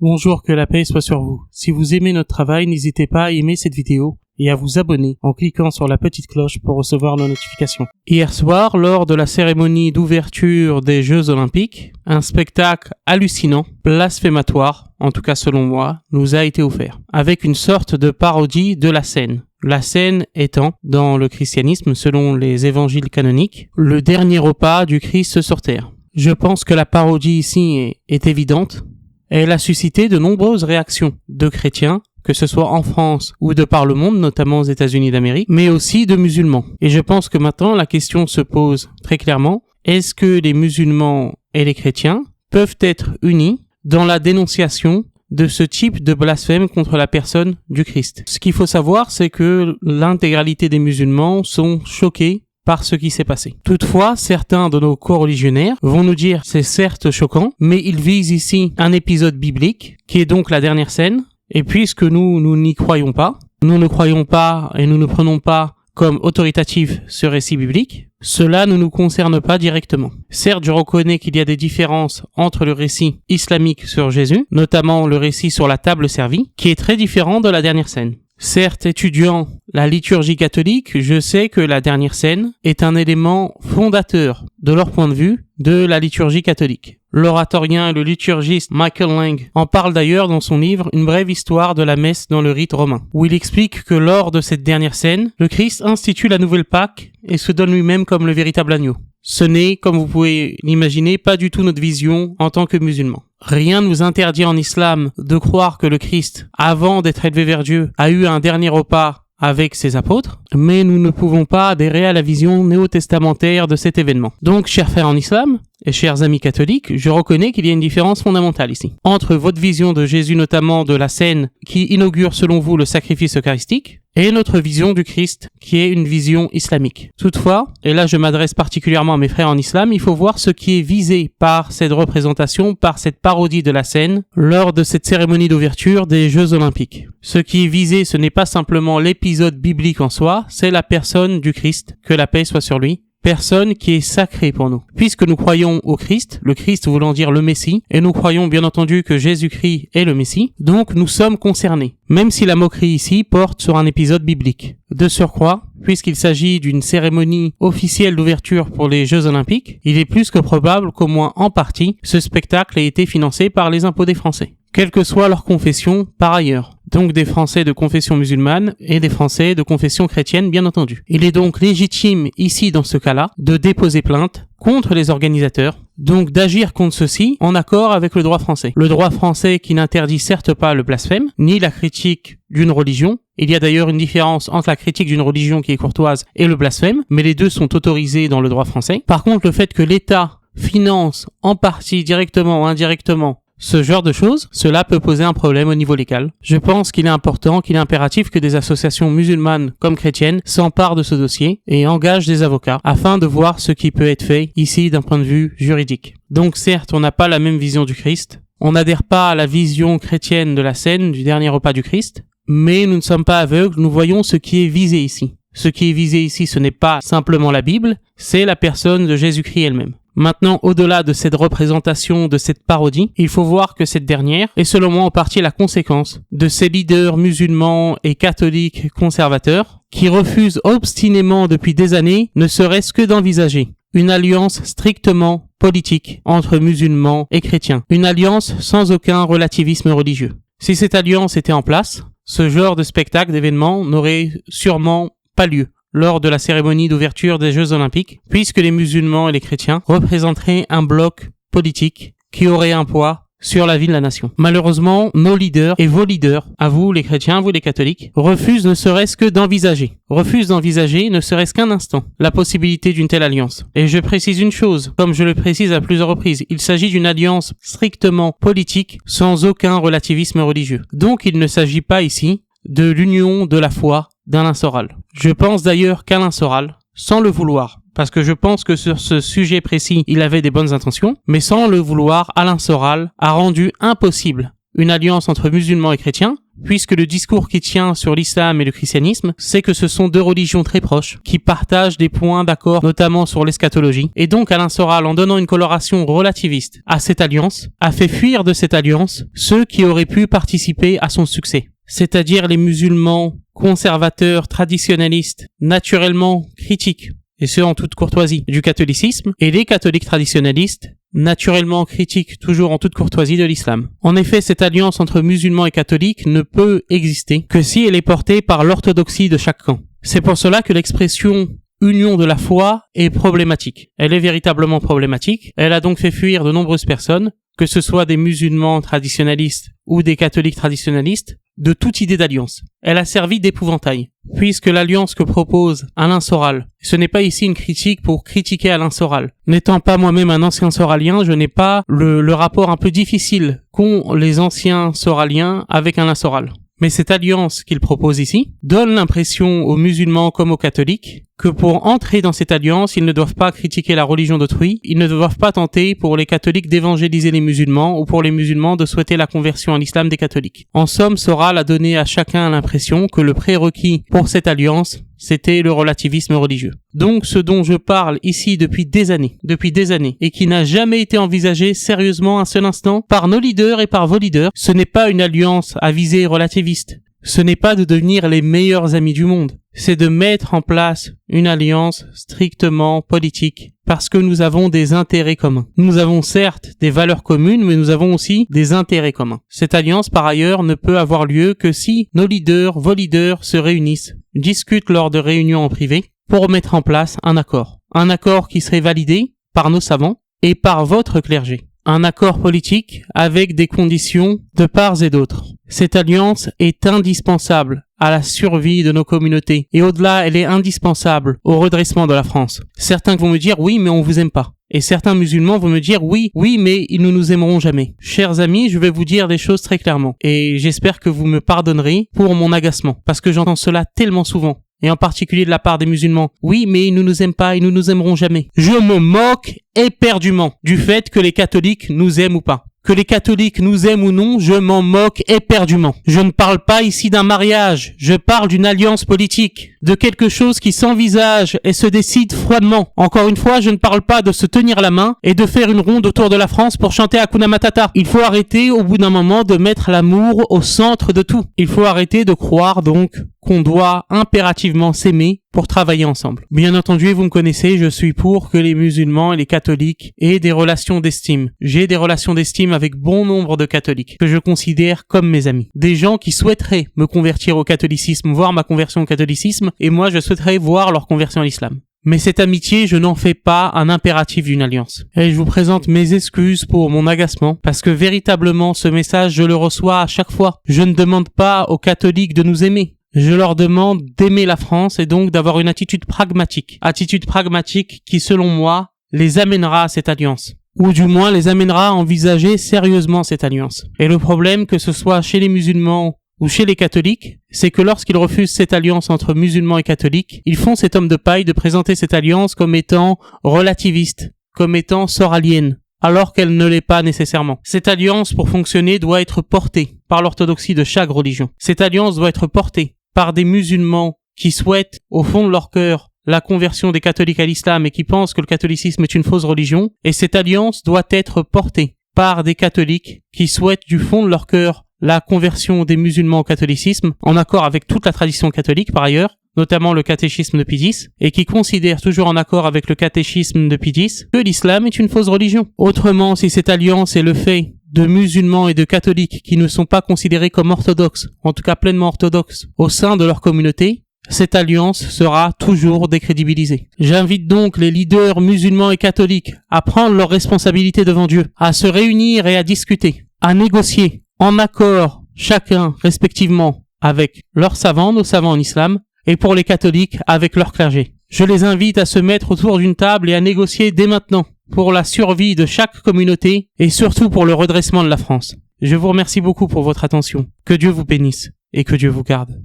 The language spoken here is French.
Bonjour, que la paix soit sur vous. Si vous aimez notre travail, n'hésitez pas à aimer cette vidéo et à vous abonner en cliquant sur la petite cloche pour recevoir nos notifications. Hier soir, lors de la cérémonie d'ouverture des Jeux Olympiques, un spectacle hallucinant, blasphématoire, en tout cas selon moi, nous a été offert, avec une sorte de parodie de la scène. La scène étant, dans le christianisme, selon les évangiles canoniques, le dernier repas du Christ sur terre. Je pense que la parodie ici est évidente. Elle a suscité de nombreuses réactions de chrétiens, que ce soit en France ou de par le monde, notamment aux États-Unis d'Amérique, mais aussi de musulmans. Et je pense que maintenant la question se pose très clairement, est-ce que les musulmans et les chrétiens peuvent être unis dans la dénonciation de ce type de blasphème contre la personne du Christ? Ce qu'il faut savoir, c'est que l'intégralité des musulmans sont choqués par ce qui s'est passé. Toutefois, certains de nos coreligionnaires vont nous dire c'est certes choquant, mais ils visent ici un épisode biblique, qui est donc la dernière scène, et puisque nous n'y croyons pas, nous ne croyons pas et nous ne prenons pas comme autoritatif ce récit biblique, cela ne nous concerne pas directement. Certes, je reconnais qu'il y a des différences entre le récit islamique sur Jésus, notamment le récit sur la table servie, qui est très différent de la dernière scène. Certes, étudiant la liturgie catholique, je sais que la dernière scène est un élément fondateur, de leur point de vue, de la liturgie catholique. L'oratorien et le liturgiste Michael Lang en parle d'ailleurs dans son livre Une brève histoire de la messe dans le rite romain, où il explique que lors de cette dernière scène, le Christ institue la nouvelle Pâque et se donne lui-même comme le véritable agneau. Ce n'est, comme vous pouvez l'imaginer, pas du tout notre vision en tant que musulmans. Rien ne nous interdit en islam de croire que le Christ, avant d'être élevé vers Dieu, a eu un dernier repas avec ses apôtres, mais nous ne pouvons pas adhérer à la vision néo-testamentaire de cet événement. Donc, chers frères en islam, et chers amis catholiques, je reconnais qu'il y a une différence fondamentale ici. Entre votre vision de Jésus, notamment de la scène qui inaugure selon vous le sacrifice eucharistique, et notre vision du Christ, qui est une vision islamique. Toutefois, et là je m'adresse particulièrement à mes frères en islam, il faut voir ce qui est visé par cette représentation, par cette parodie de la scène, lors de cette cérémonie d'ouverture des Jeux Olympiques. Ce qui est visé, ce n'est pas simplement l'épisode biblique en soi, c'est la personne du Christ, que la paix soit sur lui. Personne qui est sacrée pour nous. Puisque nous croyons au Christ, le Christ voulant dire le Messie, et nous croyons bien entendu que Jésus-Christ est le Messie, donc nous sommes concernés, même si la moquerie ici porte sur un épisode biblique. De surcroît, puisqu'il s'agit d'une cérémonie officielle d'ouverture pour les Jeux Olympiques, il est plus que probable qu'au moins en partie, ce spectacle ait été financé par les impôts des Français, quelle que soit leur confession par ailleurs. Donc des Français de confession musulmane et des Français de confession chrétienne, bien entendu. Il est donc légitime, ici dans ce cas-là, de déposer plainte contre les organisateurs, donc d'agir contre ceux-ci en accord avec le droit français. Le droit français qui n'interdit certes pas le blasphème, ni la critique d'une religion. Il y a d'ailleurs une différence entre la critique d'une religion qui est courtoise et le blasphème, mais les deux sont autorisés dans le droit français. Par contre, le fait que l'État finance en partie, directement ou indirectement, ce genre de choses, cela peut poser un problème au niveau légal. Je pense qu'il est important, qu'il est impératif que des associations musulmanes comme chrétiennes s'emparent de ce dossier et engagent des avocats afin de voir ce qui peut être fait ici d'un point de vue juridique. Donc certes, on n'a pas la même vision du Christ, on n'adhère pas à la vision chrétienne de la scène du dernier repas du Christ, mais nous ne sommes pas aveugles, nous voyons ce qui est visé ici. Ce qui est visé ici, ce n'est pas simplement la Bible, c'est la personne de Jésus-Christ elle-même. Maintenant, au-delà de cette représentation, de cette parodie, il faut voir que cette dernière est selon moi en partie la conséquence de ces leaders musulmans et catholiques conservateurs qui refusent obstinément depuis des années, ne serait-ce que d'envisager une alliance strictement politique entre musulmans et chrétiens. Une alliance sans aucun relativisme religieux. Si cette alliance était en place, ce genre de spectacle, d'événement n'aurait sûrement pas lieu lors de la cérémonie d'ouverture des Jeux Olympiques, puisque les musulmans et les chrétiens représenteraient un bloc politique qui aurait un poids sur la vie de la nation. Malheureusement, nos leaders et vos leaders, à vous les chrétiens, à vous les catholiques, refusent ne serait-ce que d'envisager, ne serait-ce qu'un instant, la possibilité d'une telle alliance. Et je précise une chose, comme je le précise à plusieurs reprises, il s'agit d'une alliance strictement politique, sans aucun relativisme religieux. Donc il ne s'agit pas ici de l'union de la foi d'Alain Soral. Je pense d'ailleurs qu'Alain Soral, sans le vouloir, parce que je pense que sur ce sujet précis, il avait des bonnes intentions, mais sans le vouloir, Alain Soral a rendu impossible une alliance entre musulmans et chrétiens, puisque le discours qui tient sur l'islam et le christianisme, c'est que ce sont deux religions très proches, qui partagent des points d'accord, notamment sur l'eschatologie. Et donc Alain Soral, en donnant une coloration relativiste à cette alliance, a fait fuir de cette alliance ceux qui auraient pu participer à son succès, c'est-à-dire les musulmans conservateurs, traditionnalistes, naturellement critiques, et ce en toute courtoisie, du catholicisme, et les catholiques traditionnalistes, naturellement critiques, toujours en toute courtoisie, de l'islam. En effet, cette alliance entre musulmans et catholiques ne peut exister que si elle est portée par l'orthodoxie de chaque camp. C'est pour cela que l'expression union de la foi est problématique. Elle est véritablement problématique. Elle a donc fait fuir de nombreuses personnes, que ce soit des musulmans traditionnalistes ou des catholiques traditionnalistes, de toute idée d'alliance. Elle a servi d'épouvantail, puisque l'alliance que propose Alain Soral, ce n'est pas ici une critique pour critiquer Alain Soral. N'étant pas moi-même un ancien soralien, je n'ai pas le rapport un peu difficile qu'ont les anciens soraliens avec Alain Soral. Mais cette alliance qu'il propose ici donne l'impression aux musulmans comme aux catholiques que pour entrer dans cette alliance, ils ne doivent pas critiquer la religion d'autrui, ils ne doivent pas tenter pour les catholiques d'évangéliser les musulmans ou pour les musulmans de souhaiter la conversion à l'islam des catholiques. En somme, Soral a donné à chacun l'impression que le prérequis pour cette alliance, c'était le relativisme religieux. Donc ce dont je parle ici depuis des années, et qui n'a jamais été envisagé sérieusement un seul instant par nos leaders et par vos leaders, ce n'est pas une alliance à visée relativiste. Ce n'est pas de devenir les meilleurs amis du monde, c'est de mettre en place une alliance strictement politique, parce que nous avons des intérêts communs. Nous avons certes des valeurs communes, mais nous avons aussi des intérêts communs. Cette alliance, par ailleurs, ne peut avoir lieu que si nos leaders, vos leaders, se réunissent, discutent lors de réunions en privé, pour mettre en place un accord. Un accord qui serait validé par nos savants et par votre clergé. Un accord politique avec des conditions de part et d'autre. Cette alliance est indispensable à la survie de nos communautés. Et au-delà, elle est indispensable au redressement de la France. Certains vont me dire, oui, mais on vous aime pas. Et certains musulmans vont me dire, oui, mais ils ne nous aimeront jamais. Chers amis, je vais vous dire des choses très clairement. Et j'espère que vous me pardonnerez pour mon agacement. Parce que j'entends cela tellement souvent. Et en particulier de la part des musulmans. Oui, mais ils ne nous aiment pas, ils ne nous aimeront jamais. Je me moque éperdument du fait que les catholiques nous aiment ou pas. Que les catholiques nous aiment ou non, je m'en moque éperdument. Je ne parle pas ici d'un mariage, je parle d'une alliance politique, de quelque chose qui s'envisage et se décide froidement. Encore une fois, je ne parle pas de se tenir la main et de faire une ronde autour de la France pour chanter Hakuna Matata. Il faut arrêter au bout d'un moment de mettre l'amour au centre de tout. Il faut arrêter de croire donc qu'on doit impérativement s'aimer pour travailler ensemble. Bien entendu, vous me connaissez, je suis pour que les musulmans et les catholiques aient des relations d'estime. J'ai des relations d'estime avec bon nombre de catholiques que je considère comme mes amis. Des gens qui souhaiteraient me convertir au catholicisme, voir ma conversion au catholicisme, et moi je souhaiterais voir leur conversion à l'islam. Mais cette amitié, je n'en fais pas un impératif d'une alliance. Et je vous présente mes excuses pour mon agacement, parce que véritablement ce message, je le reçois à chaque fois. Je ne demande pas aux catholiques de nous aimer. Je leur demande d'aimer la France et donc d'avoir une attitude pragmatique. Attitude pragmatique qui, selon moi, les amènera à cette alliance. Ou du moins les amènera à envisager sérieusement cette alliance. Et le problème, que ce soit chez les musulmans ou chez les catholiques, c'est que lorsqu'ils refusent cette alliance entre musulmans et catholiques, ils font cet homme de paille de présenter cette alliance comme étant relativiste, comme étant soralienne, alors qu'elle ne l'est pas nécessairement. Cette alliance, pour fonctionner, doit être portée par l'orthodoxie de chaque religion. Cette alliance doit être portée par des musulmans qui souhaitent, au fond de leur cœur, la conversion des catholiques à l'islam et qui pensent que le catholicisme est une fausse religion, et cette alliance doit être portée par des catholiques qui souhaitent du fond de leur cœur la conversion des musulmans au catholicisme, en accord avec toute la tradition catholique par ailleurs, notamment le catéchisme de Pie X, et qui considèrent toujours en accord avec le catéchisme de Pie X que l'islam est une fausse religion. Autrement, si cette alliance est le fait de musulmans et de catholiques qui ne sont pas considérés comme orthodoxes, en tout cas pleinement orthodoxes, au sein de leur communauté, cette alliance sera toujours décrédibilisée. J'invite donc les leaders musulmans et catholiques à prendre leurs responsabilités devant Dieu, à se réunir et à discuter, à négocier, en accord, chacun respectivement, avec leurs savants, nos savants en islam, et pour les catholiques, avec leur clergé. Je les invite à se mettre autour d'une table et à négocier dès maintenant, pour la survie de chaque communauté et surtout pour le redressement de la France. Je vous remercie beaucoup pour votre attention. Que Dieu vous bénisse et que Dieu vous garde.